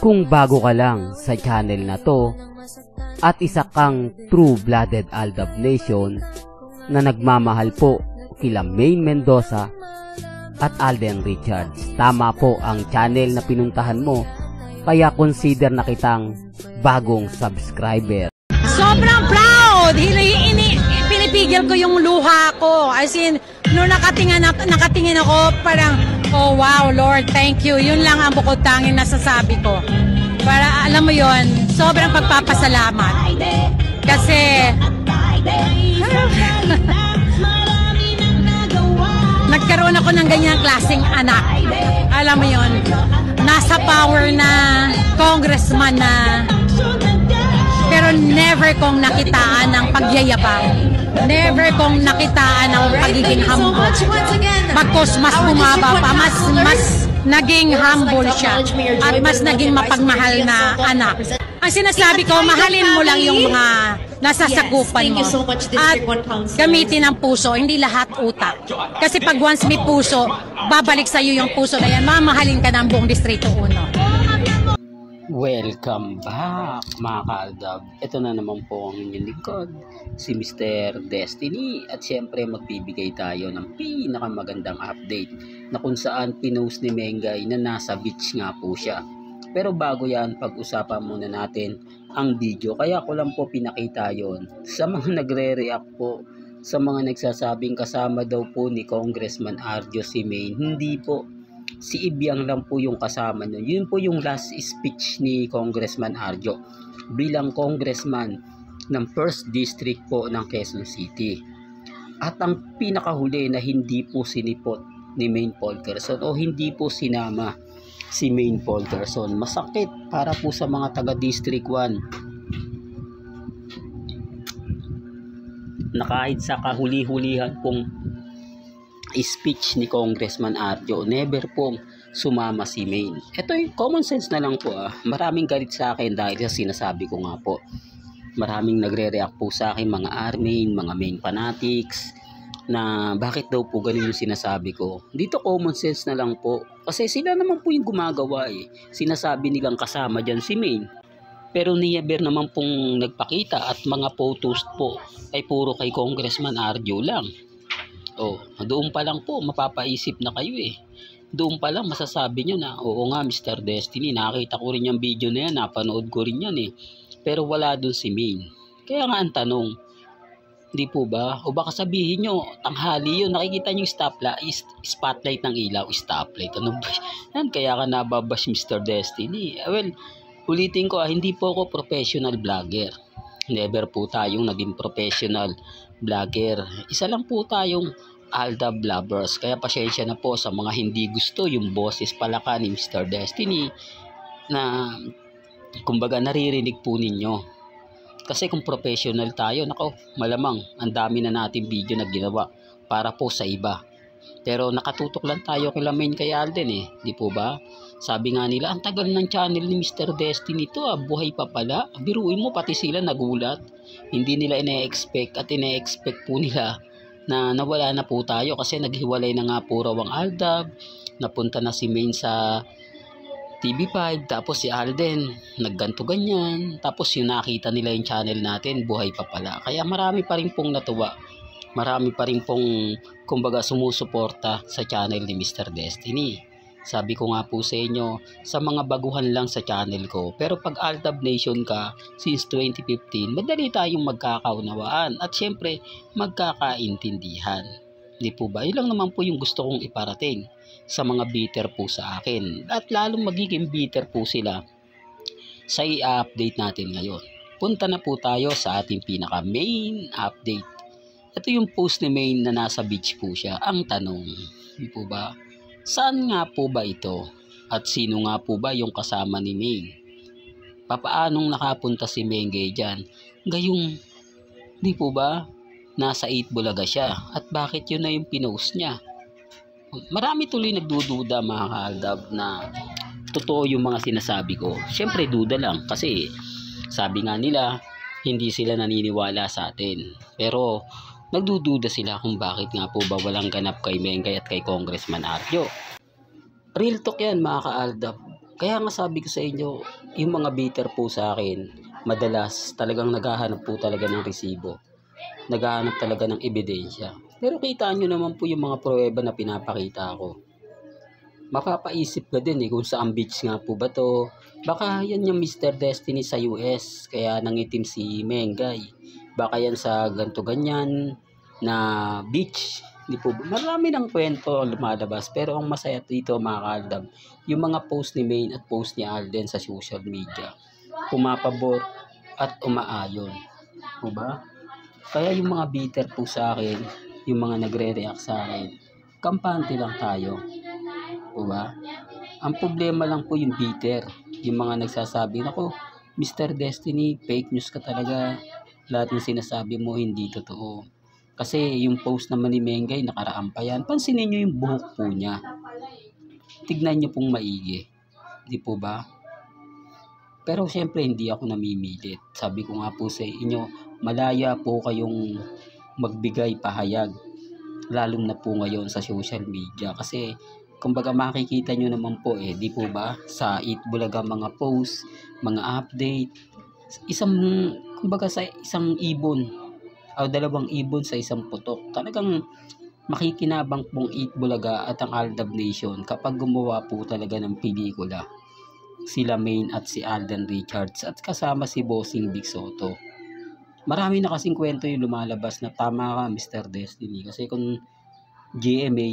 Kung bago ka lang sa channel na to at isa kang true-blooded Aldab Nation na nagmamahal po kila Maine Mendoza at Alden Richards, tama po ang channel na pinuntahan mo, kaya consider na kitang bagong subscriber. Sobrang proud! Pinipigil ko yung luha ko. As in, nung nakatingin ako, parang, oh wow, Lord, thank you. Yun lang ang bukod tanging nasasabi ko. Para, alam mo yun, sobrang pagpapasalamat. Kasi, nagkaroon ako ng ganyang klaseng anak. Alam mo yun, nasa power na, congressman na, pero never kong nakitaan ng pagyayabang. Never kong nakitaan ng pagiging humble. Bagkus mas bumaba pa, mas naging humble siya at mas naging mapagmahal na anak. Ang sinasabi ko, mahalin mo lang yung mga nasasakupan mo at gamitin ang puso, hindi lahat utak. Kasi pag once may puso, babalik sa iyo yung puso na yan, mamahalin ka ng buong Distrito 1. Welcome back mga ka-Aldab. Ito na naman po ang inyong lingkod, si Mr. Destiny, at syempre magbibigay tayo ng pinakamagandang update na kung saan pinost ni Mengay na nasa beach nga po siya. Pero bago yan, pag-usapan muna natin ang video. Kaya ko lang po pinakita yon sa mga nagre-react po, sa mga nagsasabing kasama daw po ni Congressman Arjo si Maine. Hindi po. Si Ibiang lang po yung kasama nyo. Yun po yung last speech ni Congressman Arjo bilang congressman ng 1st District po ng Quezon City. At ang pinakahuli na hindi po sinipot ni Maine Polkerson o hindi po sinama si Maine Polkerson. Masakit para po sa mga taga District 1 na kahit sa kahuli-hulihan pong speech ni Congressman Arjo, never pong sumama si Maine. Ito yung common sense na lang po. Maraming galit sa akin dahil sa sinasabi ko nga po. Maraming nagre-react po sa akin, mga Armin, mga Maine fanatics, na bakit daw po ganun yung sinasabi ko. Dito common sense na lang po. Kasi sila naman po yung gumagawa eh. Sinasabi nilang kasama dyan si Maine. Pero never naman pong nagpakita at mga photos po ay puro kay Congressman Arjo lang. Oh, doon pa lang po mapapaisip na kayo eh. Doon pa lang masasabi nyo na, oo nga Mr. Destiny, nakita ko rin yung video na yan, napanood ko rin yan eh. Pero wala doon si Maine. Kaya nga ang tanong, di po ba? O baka sabihin nyo, tanghali yun, nakikita nyo yung spotlight ng ilaw, stoplight. Ano ba yan? Kaya ka nababash Mr. Destiny. Well, ulitin ko, hindi po ako professional vlogger. Never po tayong naging professional vlogger. Isa lang po tayong Aldab lovers. Kaya pasensya na po sa mga hindi gusto yung boses palaka ni Mr. Destiny na kumbaga naririnig po ninyo. Kasi kung professional tayo, nako, malamang ang dami na natin video na ginawa para po sa iba. Pero nakatutok lang tayo kay Maine kay Alden eh, di po ba? Sabi nga nila, ang tagal ng channel ni Mr. Destiny to, buhay pa pala. Biruin mo, pati sila nagulat. Hindi nila ine-expect at ine-expect po nila na nawala na po tayo kasi naghiwalay na nga po raw ang Aldab. Napunta na si Maine sa TV5, tapos si Alden nagganto ganyan. Tapos yung nakita nila yung channel natin, buhay pa pala. Kaya marami pa rin pong natuwa. Marami pa rin pong kumbaga sumusuporta sa channel ni Mr. Destiny. Sabi ko nga po sa inyo, sa mga baguhan lang sa channel ko. Pero pag Aldab Nation ka, since 2015, madali tayong magkakaunawaan at syempre magkakaintindihan. Di po ba? Yun lang naman po yung gusto kong iparating sa mga bitter po sa akin. At lalong magiging bitter po sila sa i-update natin ngayon. Punta na po tayo sa ating pinaka-main update. Ito yung post ni Maine na nasa beach po siya. Ang tanong, di po ba? Saan nga po ba ito? At sino nga po ba yung kasama ni Maine? Papaanong nakapunta si Mengay dyan? Gayong, di po ba? Nasa 8 Bulaga siya. At bakit yun na yung pinost niya? Marami tuloy nagdududa mga ka-Aldab na totoo yung mga sinasabi ko. Siyempre duda lang kasi sabi nga nila hindi sila naniniwala sa atin. Pero nagdududa sila kung bakit nga po ba walang ganap kay Mengay at kay Congressman Arjo. Real talk yan mga ka-Aldab. Kaya nga sabi ko sa inyo, yung mga bitter po sa akin, madalas talagang naghahanap po talaga ng resibo. Naghahanap talaga ng ebidensya. Pero kita nyo naman po yung mga pruweba na pinapakita ko. Mapapaisip ka din kung saan beach nga po ba to. Baka yan yung Mr. Destiny sa US, kaya nangitim si Mengay. Baka yan sa ganto ganyan na beach. Di po, marami ng kwento lumalabas, pero ang masaya dito mga kaaldab, yung mga post ni Maine at post ni Alden sa social media, pumapabor at umaayon. Diba? Kaya yung mga bitter po sa akin, yung mga nagre-react sa akin, kampante lang tayo. Diba? Ang problema lang po yung bitter, yung mga nagsasabi, nako, Mr. Destiny, fake news ka talaga, lahat ng sinasabi mo hindi totoo. Kasi yung post naman ni Mengay, nakaraan pa yan. Pansinin nyo yung buhok po niya. Tignan nyo pong maigi. Di po ba? Pero siyempre hindi ako namimilit. Sabi ko nga po sa inyo, malaya po kayong magbigay pahayag. Lalong na po ngayon sa social media. Kasi kumbaga makikita nyo naman po di po ba? Sa Itbulaga mga post, mga update. Kumbaga sa isang ibon, o dalawang ibon sa isang putok. Talagang makikinabang pong Itbulaga at ang Aldab Nation kapag gumawa po talaga ng pelikula. Sila Maine at si Alden Richards at kasama si Bossing Big Soto. Marami na kasing kwento yung lumalabas na tama ka Mr. Destiny. Kasi kung GMA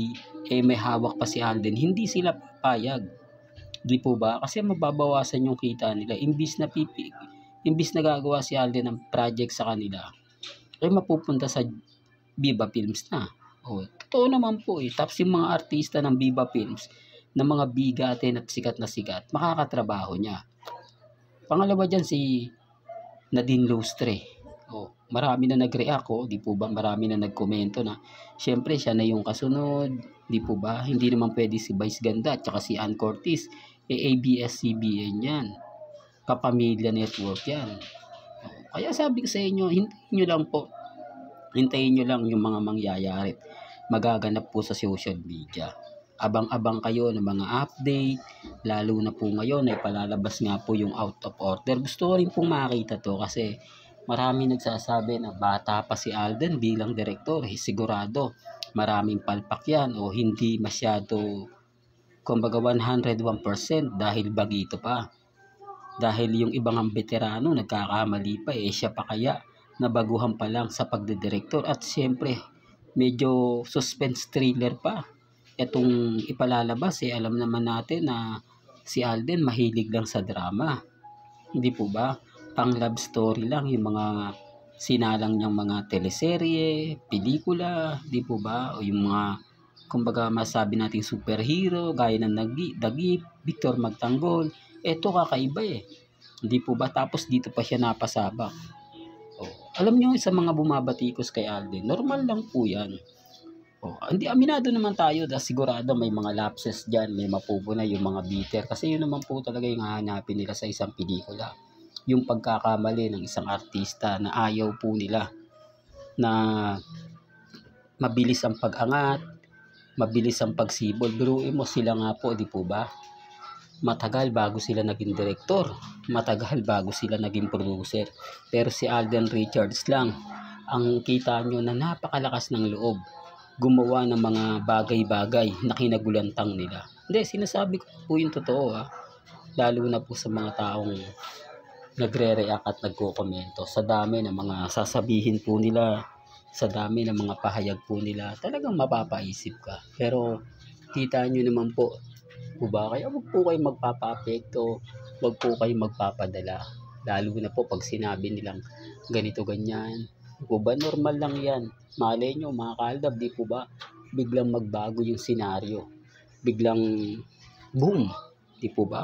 may hawak pa si Alden, hindi sila papayag. Di po ba? Kasi mababawasan yung kita nila. Imbis na gagawa si Alden ng project sa kanila, ay mapupunta sa Viva Films na. Totoo naman po Tapos yung mga artista ng Viva Films, na mga bigatin at sikat na sikat, makakatrabaho niya. Pangalawa dyan si Nadine Lustre. Marami na nag-react di po ba? Marami na nagkomento na syempre siya na yung kasunod. Di po ba? Hindi naman pwede si Vice Ganda at saka si Ann Curtis. ABS-CBN yan. Kapamilya Network yan. Kaya sabi ko sa inyo, hintayin nyo lang yung mga mangyayari, magaganap po sa social media. Abang-abang kayo ng mga update, lalo na po ngayon ay palalabas nga po yung out of order. Gusto ko rin pong makita to kasi marami nagsasabi na bata pa si Alden bilang direktor. Sigurado maraming palpak yan o hindi masyado, kumbaga 101% dahil bagito pa. Dahil yung ibang veterano nagkakamali pa siya pa kaya nabaguhan pa lang sa pagdidirektor. At siyempre medyo suspense thriller pa itong ipalalabas alam naman natin na si Alden mahilig lang sa drama. Hindi po ba? Pang love story lang yung mga sinalang niyang mga teleserye, pelikula, di po ba? O yung mga kumbaga masabi nating superhero gaya ng Dagip, Victor Magtanggol. Eto kakaiba Hindi po ba? Tapos dito pa siya napasabak. Alam niyo sa mga bumabatikos kay Alden, normal lang po yan. Hindi aminado naman tayo sigurado may mga lapses dyan, may mapupuna yung mga bitter. Kasi yun naman po talaga yung hahanapin nila sa isang pelikula. Yung pagkakamali ng isang artista na ayaw po nila na mabilis ang pag-angat, mabilis ang pagsibol. Biruin mo sila nga po, di po ba? Matagal bago sila naging direktor, matagal bago sila naging producer. Pero si Alden Richards lang ang kita nyo na napakalakas ng loob gumawa ng mga bagay-bagay na kinagulantang nila. Hindi, sinasabi ko po yung totoo lalo na po sa mga taong nagre-react at nagko-komento. Sa dami ng mga sasabihin po nila, sa dami ng mga pahayag po nila, talagang mapapaisip ka. Pero kita nyo naman po, diba? Kaya wag po kayo magpapa-apekto, wag po kayo magpapadala. Lalo na po pag sinabi nilang ganito ganyan. Diba ba? Normal lang yan. Malay nyo mga kaaldab, di po ba? Biglang magbago yung senaryo. Biglang boom. Di po ba?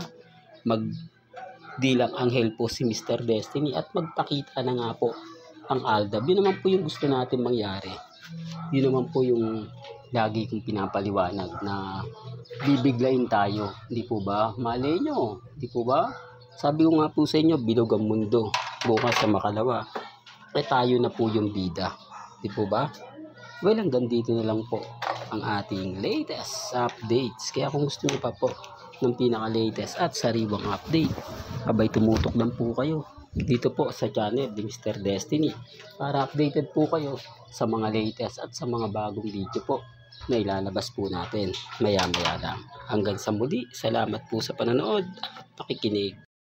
Magdilang anghel po si Mr. Destiny at magpakita na nga po ang Aldab. Yun naman po yung gusto natin mangyari. Yun naman po yung lagi kong pinapaliwanag na bibiglayin tayo. Di po ba? Malay nyo. Di po ba? Sabi ko nga po sa inyo, bilog ang mundo. Bukas sa makalawa. Tayo na po yung bida. Di po ba? Well, hanggang dito na lang po ang ating latest updates. Kaya kung gusto niyo pa po, ng pinaka-latest at sariwang update. Abay tumutok lang po kayo dito po sa channel ni Mr. Destiny para updated po kayo sa mga latest at sa mga bagong video po na ilalabas po natin maya-maya lang. Hanggang sa muli, salamat po sa panonood at pakikinig.